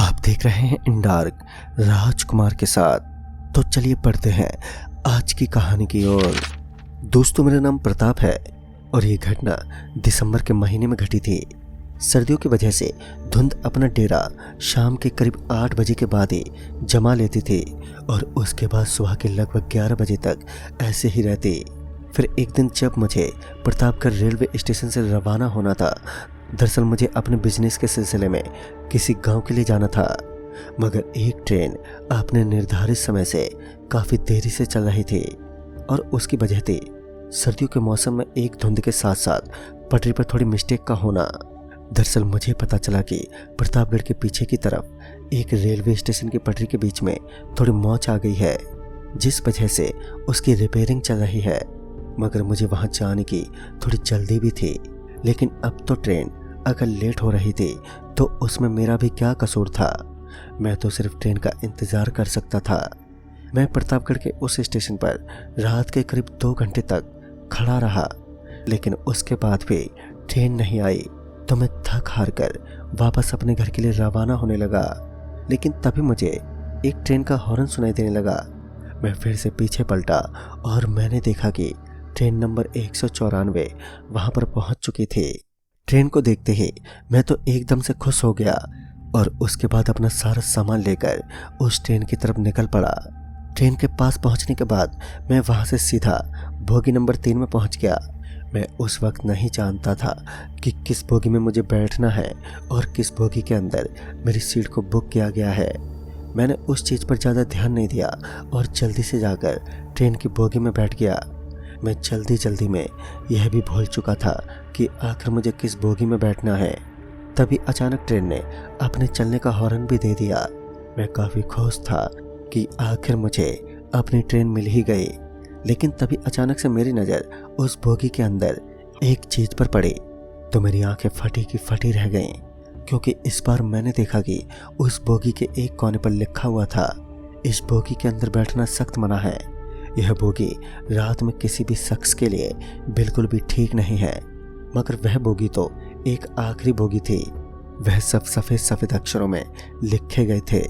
आप देख रहे हैं इन डार्क राजकुमार के साथ। तो चलिए पढ़ते हैं आज की कहानी की ओर। दोस्तों, मेरा नाम प्रताप है और ये घटना दिसंबर के महीने में घटी थी। सर्दियों की वजह से धुंध अपना डेरा शाम के करीब 8 बजे के बाद ही जमा लेती थी और उसके बाद सुबह के लगभग 11 बजे तक ऐसे ही रहती। फिर एक दिन जब मुझे प्रतापगढ़ रेलवे स्टेशन से रवाना होना था, दरअसल मुझे अपने बिजनेस के सिलसिले में किसी गांव के लिए जाना था, मगर एक ट्रेन अपने निर्धारित समय से काफ़ी देरी से चल रही थी और उसकी वजह थी सर्दियों के मौसम में एक धुंध के साथ साथ पटरी पर थोड़ी मिस्टेक का होना। दरअसल मुझे पता चला कि प्रतापगढ़ के पीछे की तरफ एक रेलवे स्टेशन की पटरी के बीच में थोड़ी मौच आ गई है, जिस वजह से उसकी रिपेयरिंग चल रही है। मगर मुझे वहां जाने की थोड़ी जल्दी भी थी, लेकिन अब तो ट्रेन अगर लेट हो रही थी तो उसमें मेरा भी क्या कसूर था। मैं तो सिर्फ ट्रेन का इंतज़ार कर सकता था। मैं प्रतापगढ़ के उस स्टेशन पर रात के करीब 2 घंटे तक खड़ा रहा, लेकिन उसके बाद भी ट्रेन नहीं आई तो मैं थक हार कर वापस अपने घर के लिए रवाना होने लगा। लेकिन तभी मुझे एक ट्रेन का हॉर्न सुनाई देने लगा। मैं फिर से पीछे पलटा और मैंने देखा कि ट्रेन नंबर 194 वहां पर पहुंच चुकी थी। ट्रेन को देखते ही मैं तो एकदम से खुश हो गया और उसके बाद अपना सारा सामान लेकर उस ट्रेन की तरफ निकल पड़ा। ट्रेन के पास पहुंचने के बाद मैं वहां से सीधा बोगी नंबर 3 में पहुंच गया। मैं उस वक्त नहीं जानता था कि किस बोगी में मुझे बैठना है और किस बोगी के अंदर मेरी सीट को बुक किया गया है। मैंने उस चीज़ पर ज़्यादा ध्यान नहीं दिया और जल्दी से जाकर ट्रेन की बोगी में बैठ गया। मैं जल्दी में यह भी भूल चुका था कि आखिर मुझे किस बोगी में बैठना है। तभी अचानक ट्रेन ने अपने चलने का हॉर्न भी दे दिया। मैं काफ़ी खुश था कि आखिर मुझे अपनी ट्रेन मिल ही गई। लेकिन तभी अचानक से मेरी नज़र उस बोगी के अंदर एक चीज़ पर पड़ी तो मेरी आंखें फटी की फटी रह गईं, क्योंकि इस बार मैंने देखा कि उस बोगी के एक कोने पर लिखा हुआ था, इस बोगी के अंदर बैठना सख्त मना है। यह बोगी रात में किसी भी शख्स के लिए बिल्कुल भी ठीक नहीं है। मगर वह बोगी तो एक आखिरी बोगी थी। वह सब सफ़ेद सफ़ेद अक्षरों में लिखे गए थे,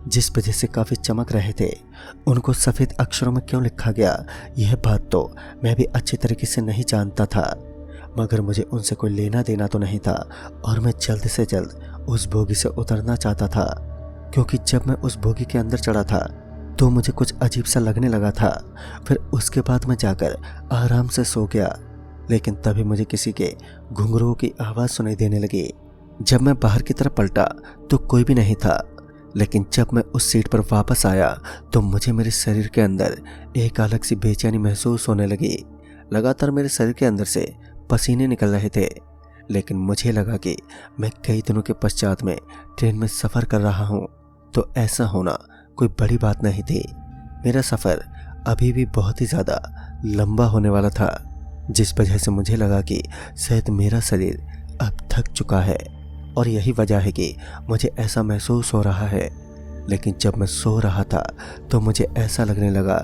जिस वजह से काफ़ी चमक रहे थे। उनको सफ़ेद अक्षरों में क्यों लिखा गया, यह बात तो मैं भी अच्छी तरीके से नहीं जानता था, मगर मुझे उनसे कोई लेना देना तो नहीं था और मैं जल्द से जल्द उस बोगी से उतरना चाहता था। क्योंकि जब मैं उस बोगी के अंदर चढ़ा था तो मुझे कुछ अजीब सा लगने लगा था। फिर उसके बाद मैं जाकर आराम से सो गया। लेकिन तभी मुझे किसी के घुंघरूओं की आवाज़ सुनाई देने लगी। जब मैं बाहर की तरफ पलटा तो कोई भी नहीं था। लेकिन जब मैं उस सीट पर वापस आया तो मुझे मेरे शरीर के अंदर एक अलग सी बेचैनी महसूस होने लगी। लगातार मेरे शरीर के अंदर से पसीने निकल रहे थे। लेकिन मुझे लगा कि मैं कई दिनों के पश्चात में ट्रेन में सफ़र कर रहा हूँ, तो ऐसा होना कोई बड़ी बात नहीं थी। मेरा सफ़र अभी भी बहुत ही ज़्यादा लंबा होने वाला था, जिस वजह से मुझे लगा कि शायद मेरा शरीर अब थक चुका है और यही वजह है कि मुझे ऐसा महसूस हो रहा है। लेकिन जब मैं सो रहा था तो मुझे ऐसा लगने लगा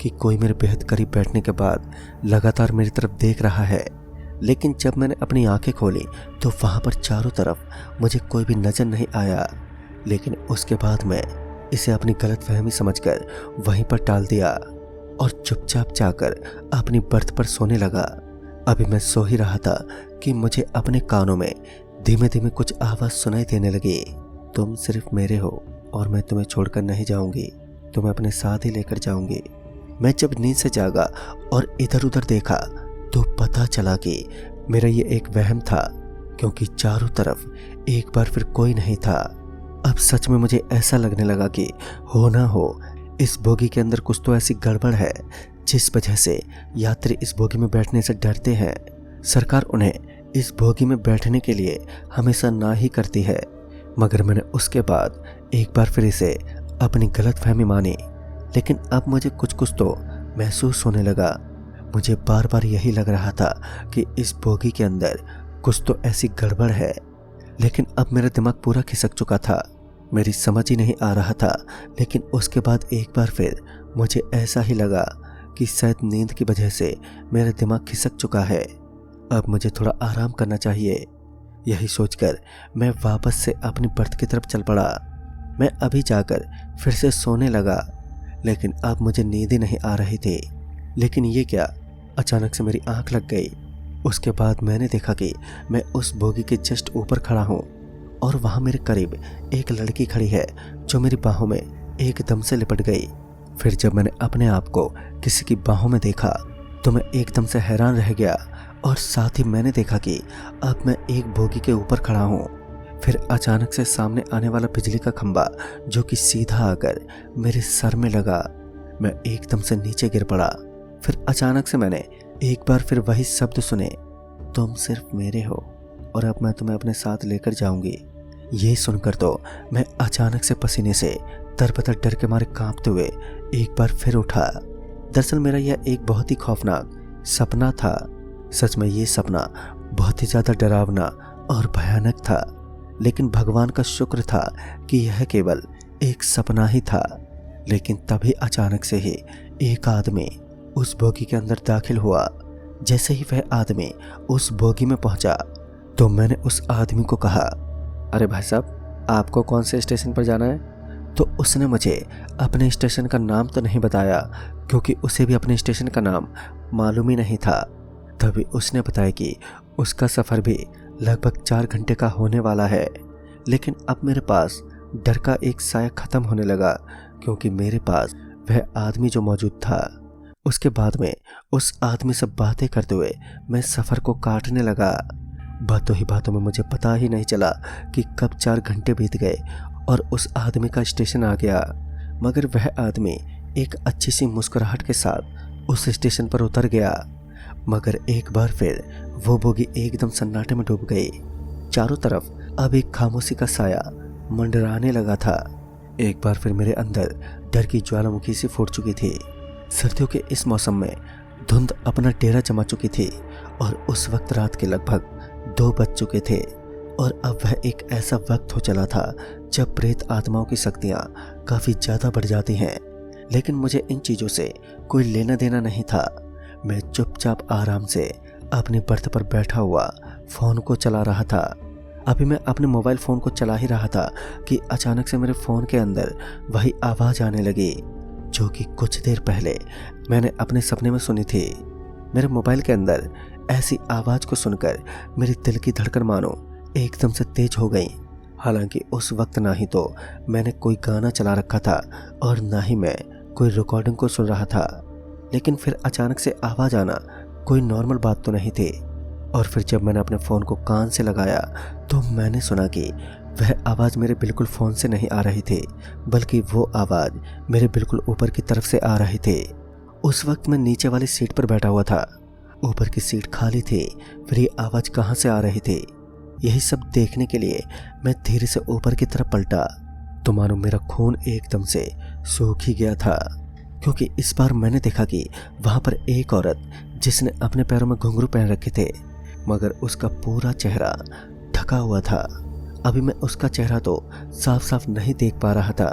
कि कोई मेरे बेहद करीब बैठने के बाद लगातार मेरी तरफ देख रहा है। लेकिन जब मैंने अपनी आंखें खोली तो वहाँ पर चारों तरफ मुझे कोई भी नज़र नहीं आया। लेकिन उसके बाद मैं इसे अपनी गलतफहमी समझकर वहीं पर टाल दिया और चुपचाप जाकर अपनी बर्थ पर सोने लगा। अभी मैं सो ही रहा था कि मुझे अपने कानों में धीमे धीमे कुछ आवाज़ सुनाई देने लगी। तुम सिर्फ मेरे हो और मैं तुम्हें छोड़कर नहीं जाऊंगी, तुम्हें अपने साथ ही लेकर जाऊंगी। मैं जब नींद से जागा और इधर उधर देखा तो पता चला कि मेरा ये एक वहम था, क्योंकि चारों तरफ एक बार फिर कोई नहीं था। अब सच में मुझे ऐसा लगने लगा कि हो ना हो इस बोगी के अंदर कुछ तो ऐसी गड़बड़ है जिस वजह से यात्री इस बोगी में बैठने से डरते हैं। सरकार उन्हें इस बोगी में बैठने के लिए हमेशा ना ही करती है। मगर मैंने उसके बाद एक बार फिर इसे अपनी गलतफहमी मानी। लेकिन अब मुझे कुछ तो महसूस होने लगा। मुझे बार बार यही लग रहा था कि इस बोगी के अंदर कुछ तो ऐसी गड़बड़ है। लेकिन अब मेरा दिमाग पूरा खिसक चुका था, मेरी समझ ही नहीं आ रहा था। लेकिन उसके बाद एक बार फिर मुझे ऐसा ही लगा कि शायद नींद की वजह से मेरा दिमाग खिसक चुका है। अब मुझे थोड़ा आराम करना चाहिए। यही सोचकर मैं वापस से अपनी बर्थ की तरफ चल पड़ा। मैं अभी जाकर फिर से सोने लगा, लेकिन अब मुझे नींद ही नहीं आ रही थी। लेकिन ये क्या, अचानक से मेरी आंख लग गई। उसके बाद मैंने देखा कि मैं उस बोगी के जस्ट ऊपर खड़ा हूँ और वहाँ मेरे करीब एक लड़की खड़ी है जो मेरी बाहों में एकदम से लिपट गई। फिर जब मैंने अपने आप को किसी की बाहों में देखा तो मैं एकदम से हैरान रह गया और साथ ही मैंने देखा कि अब मैं एक बोगी के ऊपर खड़ा हूँ। फिर अचानक से सामने आने वाला बिजली का खंभा जो कि सीधा आकर मेरे सर में लगा, मैं एकदम से नीचे गिर पड़ा। फिर अचानक से मैंने एक बार फिर वही शब्द सुने, तुम सिर्फ मेरे हो और अब मैं तुम्हें अपने साथ लेकर जाऊंगी। ये सुनकर तो मैं अचानक से पसीने से तरबतर डर के मारे कांपते हुए एक बार फिर उठा। दरअसल मेरा यह एक बहुत ही खौफनाक सपना था। सच में ये सपना बहुत ही ज्यादा डरावना और भयानक था, लेकिन भगवान का शुक्र था कि यह केवल एक सपना ही था। लेकिन तभी अचानक से ही एक आदमी उस बोगी के अंदर दाखिल हुआ। जैसे ही वह आदमी उस बोगी में पहुंचा तो मैंने उस आदमी को कहा, अरे भाई साहब, आपको कौन से स्टेशन पर जाना है? तो उसने मुझे अपने स्टेशन का नाम तो नहीं बताया, क्योंकि उसे भी अपने स्टेशन का नाम मालूम ही नहीं था। तभी उसने बताया कि उसका सफ़र भी लगभग 4 घंटे का होने वाला है। लेकिन अब मेरे पास डर का एक साया ख़त्म होने लगा, क्योंकि मेरे पास वह आदमी जो मौजूद था। उसके बाद में उस आदमी से बातें करते हुए मैं सफ़र को काटने लगा। बातों ही बातों में मुझे पता ही नहीं चला कि कब 4 घंटे बीत गए और उस आदमी का स्टेशन आ गया। मगर वह आदमी एक अच्छी सी मुस्कुराहट के साथ उस स्टेशन पर उतर गया। मगर एक बार फिर वो बोगी एकदम सन्नाटे में डूब गई। चारों तरफ अब एक खामोशी का साया मंडराने लगा था। एक बार फिर मेरे अंदर डर की ज्वालामुखी सी फूट चुकी थी। सर्दियों के इस मौसम में धुंध अपना डेरा जमा चुकी थी और उस वक्त रात के लगभग 2 बज चुके थे। और अब वह एक ऐसा वक्त हो चला था जब प्रेत आत्माओं की शक्तियाँ काफ़ी ज़्यादा बढ़ जाती हैं। लेकिन मुझे इन चीज़ों से कोई लेना देना नहीं था। मैं चुपचाप आराम से अपनी बर्थ पर बैठा हुआ फ़ोन को चला रहा था। अभी मैं अपने मोबाइल फ़ोन को चला ही रहा था कि अचानक से मेरे फ़ोन के अंदर वही आवाज़ आने लगी जो कि कुछ देर पहले मैंने अपने सपने में सुनी थी। मेरे मोबाइल के अंदर ऐसी आवाज़ को सुनकर मेरी दिल की धड़कन मानो एकदम से तेज हो गई। हालांकि उस वक्त ना ही तो मैंने कोई गाना चला रखा था और ना ही मैं कोई रिकॉर्डिंग को सुन रहा था। लेकिन फिर अचानक से आवाज़ आना कोई नॉर्मल बात तो नहीं थी। और फिर जब मैंने अपने फ़ोन को कान से लगाया तो मैंने सुना कि वह आवाज़ मेरे बिल्कुल फ़ोन से नहीं आ रही थी, बल्कि वो आवाज़ मेरे बिल्कुल ऊपर की तरफ से आ रही थी। उस वक्त मैं नीचे वाली सीट पर बैठा हुआ था, ऊपर की सीट खाली थी। फिर ये आवाज़ कहाँ से आ रही थी, यही सब देखने के लिए मैं धीरे से ऊपर की तरफ पलटा तो मानो मेरा खून एकदम से सूख ही गया था, क्योंकि इस बार मैंने देखा कि वहाँ पर एक औरत जिसने अपने पैरों में घुंघरू पहन रखे थे, मगर उसका पूरा चेहरा ढका हुआ था। अभी मैं उसका चेहरा तो साफ साफ नहीं देख पा रहा था,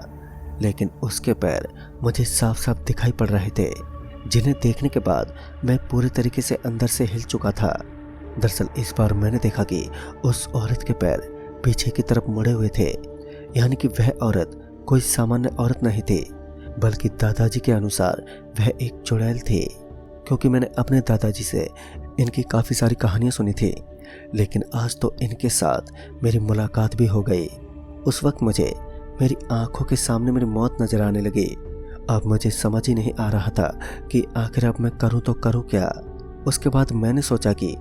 लेकिन उसके पैर मुझे साफ साफ दिखाई पड़ रहे थे, जिन्हें देखने के बाद मैं पूरे तरीके से अंदर से हिल चुका था। दरअसल इस बार मैंने देखा कि उस औरत के पैर पीछे की तरफ मुड़े हुए थे, यानी कि वह औरत कोई सामान्य औरत नहीं थी, बल्कि दादाजी के अनुसार वह एक चुड़ैल थी। क्योंकि मैंने अपने दादाजी से इनकी काफ़ी सारी कहानियाँ सुनी थी, लेकिन आज तो इनके साथ मेरी मुलाकात भी हो गई। उस वक्त मुझे मेरी आंखों के सामने मेरी मौत नजर आने लगी। अब मुझे समझ ही नहीं आ रहा था कि आखिर अब मैं करूं तो करूं क्या। उसके बाद मैंने सोचा कि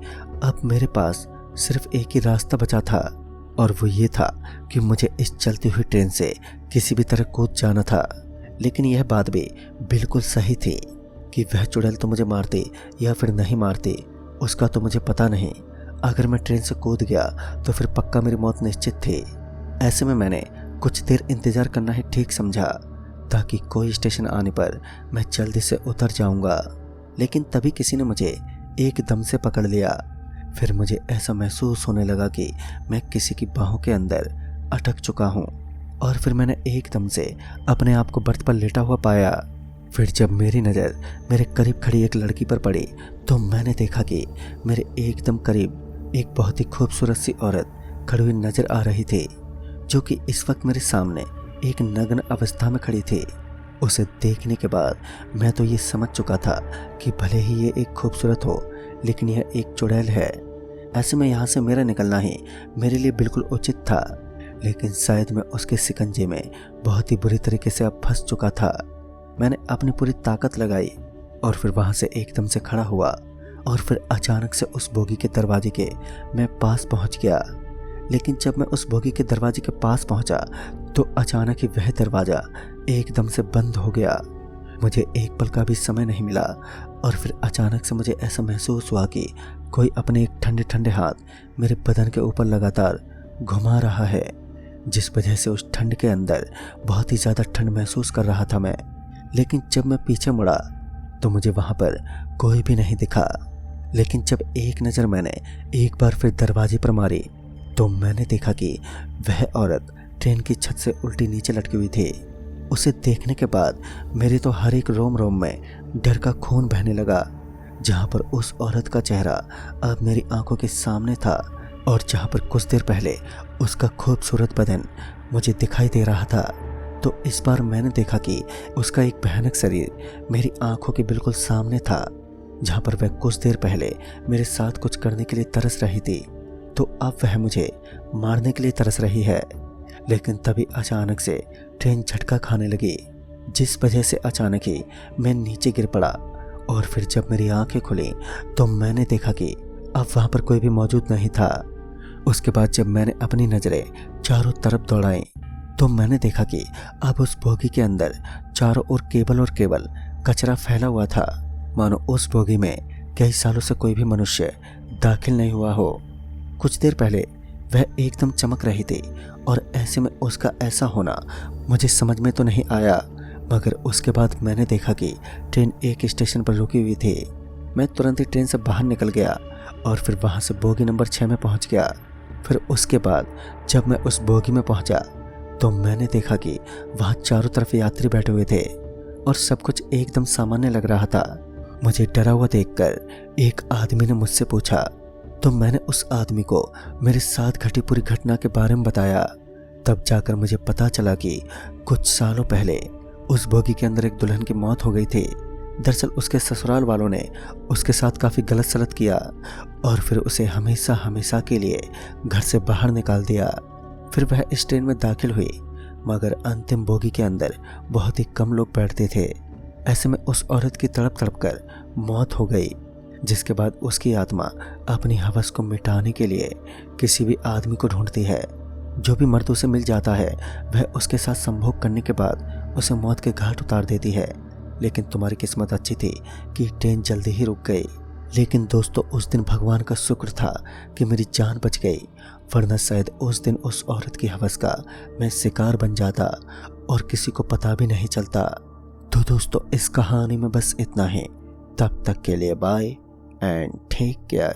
अब मेरे पास सिर्फ एक ही रास्ता बचा था, और वो ये था कि मुझे इस चलती हुई ट्रेन से किसी भी तरह कूद जाना था। लेकिन यह बात भी बिल्कुल सही थी कि वह चुड़ैल तो मुझे मारती या फिर नहीं मारती उसका तो मुझे पता नहीं। अगर मैं ट्रेन से कूद गया तो फिर पक्का मेरी मौत निश्चित थी। ऐसे में मैंने कुछ देर इंतज़ार करना ही ठीक समझा, ताकि कोई स्टेशन आने पर मैं जल्दी से उतर जाऊंगा। लेकिन तभी किसी ने मुझे एकदम से पकड़ लिया। फिर मुझे ऐसा महसूस होने लगा कि मैं किसी की बाहों के अंदर अटक चुका हूँ, और फिर मैंने एकदम से अपने आप को बर्थ पर लेटा हुआ पाया। फिर जब मेरी नज़र मेरे करीब खड़ी एक लड़की पर पड़ी तो मैंने देखा कि मेरे एकदम करीब एक बहुत ही खूबसूरत सी औरत खड़ी हुई नजर आ रही थी, जो कि इस वक्त मेरे सामने एक नग्न अवस्था में खड़ी थी। उसे देखने के बाद मैं तो ये समझ चुका था कि भले ही ये एक खूबसूरत हो, लेकिन यह एक चुड़ैल है। ऐसे में यहाँ से मेरा निकलना ही मेरे लिए बिल्कुल उचित था, लेकिन शायद मैं उसके शिकंजे में बहुत ही बुरी तरीके से अब फंस चुका था। मैंने अपनी पूरी ताकत लगाई और फिर वहाँ से एकदम से खड़ा हुआ और फिर अचानक से उस बोगी के दरवाजे के मैं पास पहुँच गया। लेकिन जब मैं उस बोगी के दरवाजे के पास पहुँचा तो अचानक ही वह दरवाज़ा एकदम से बंद हो गया। मुझे एक पल का भी समय नहीं मिला और फिर अचानक से मुझे ऐसा महसूस हुआ कि कोई अपने एक ठंडे ठंडे हाथ मेरे बदन के ऊपर लगातार घुमा रहा है, जिस वजह से उस ठंड के अंदर बहुत ही ज़्यादा ठंड महसूस कर रहा था मैं। लेकिन जब मैं पीछे मुड़ा तो मुझे वहाँ पर कोई भी नहीं दिखा। लेकिन जब एक नज़र मैंने एक बार फिर दरवाजे पर मारी तो मैंने देखा कि वह औरत ट्रेन की छत से उल्टी नीचे लटकी हुई थी। उसे देखने के बाद मेरे तो हर एक रोम रोम में डर का खून बहने लगा। जहाँ पर उस औरत का चेहरा अब मेरी आंखों के सामने था और जहाँ पर कुछ देर पहले उसका खूबसूरत बदन मुझे दिखाई दे रहा था, तो इस बार मैंने देखा कि उसका एक भयानक शरीर मेरी आंखों के बिल्कुल सामने था। जहाँ पर वह कुछ देर पहले मेरे साथ कुछ करने के लिए तरस रही थी, तो अब वह मुझे मारने के लिए तरस रही है। लेकिन तभी अचानक से ट्रेन झटका खाने लगी, जिस वजह से अचानक ही मैं नीचे गिर पड़ा। और फिर जब मेरी आंखें खुली तो मैंने देखा कि अब वहाँ पर कोई भी मौजूद नहीं था। उसके बाद जब मैंने अपनी नज़रें चारों तरफ दौड़ाई तो मैंने देखा कि अब उस बोगी के अंदर चारों ओर केवल कचरा फैला हुआ था, मानो उस बोगी में कई सालों से कोई भी मनुष्य दाखिल नहीं हुआ हो। कुछ देर पहले वह एकदम चमक रही थी और ऐसे में उसका ऐसा होना मुझे समझ में तो नहीं आया, मगर उसके बाद मैंने देखा कि ट्रेन एक स्टेशन पर रुकी हुई थी। मैं तुरंत ही ट्रेन से बाहर निकल गया और फिर वहाँ से बोगी नंबर 6 में पहुँच गया। फिर उसके बाद जब मैं उस बोगी में पहुँचा तो मैंने देखा कि वहाँ चारों तरफ यात्री बैठे हुए थे और सब कुछ एकदम सामान्य लग रहा था। मुझे डरा हुआ देखकर एक आदमी ने मुझसे पूछा, तो मैंने उस आदमी को मेरे साथ घटी पूरी घटना के बारे में बताया। तब जाकर मुझे पता चला कि कुछ सालों पहले उस बोगी के अंदर एक दुल्हन की मौत हो गई थी। दरअसल उसके ससुराल वालों ने उसके साथ काफ़ी गलत सलत किया और फिर उसे हमेशा हमेशा के लिए घर से बाहर निकाल दिया। फिर वह इस ट्रेन में दाखिल हुई, मगर अंतिम बोगी के अंदर बहुत ही कम लोग बैठते थे। ऐसे में उस औरत की तड़प तड़प कर मौत हो गई, जिसके बाद उसकी आत्मा अपनी हवस को मिटाने के लिए किसी भी आदमी को ढूंढती है। जो भी मर्द उसे मिल जाता है वह उसके साथ संभोग करने के बाद उसे मौत के घाट उतार देती है। लेकिन तुम्हारी किस्मत अच्छी थी कि ट्रेन जल्दी ही रुक गई। लेकिन दोस्तों, उस दिन भगवान का शुक्र था कि मेरी जान बच गई, वरना शायद उस दिन उस औरत की हवस का मैं शिकार बन जाता और किसी को पता भी नहीं चलता। तो दोस्तों, इस कहानी में बस इतना ही। तब तक के लिए बाय एंड टेक केयर।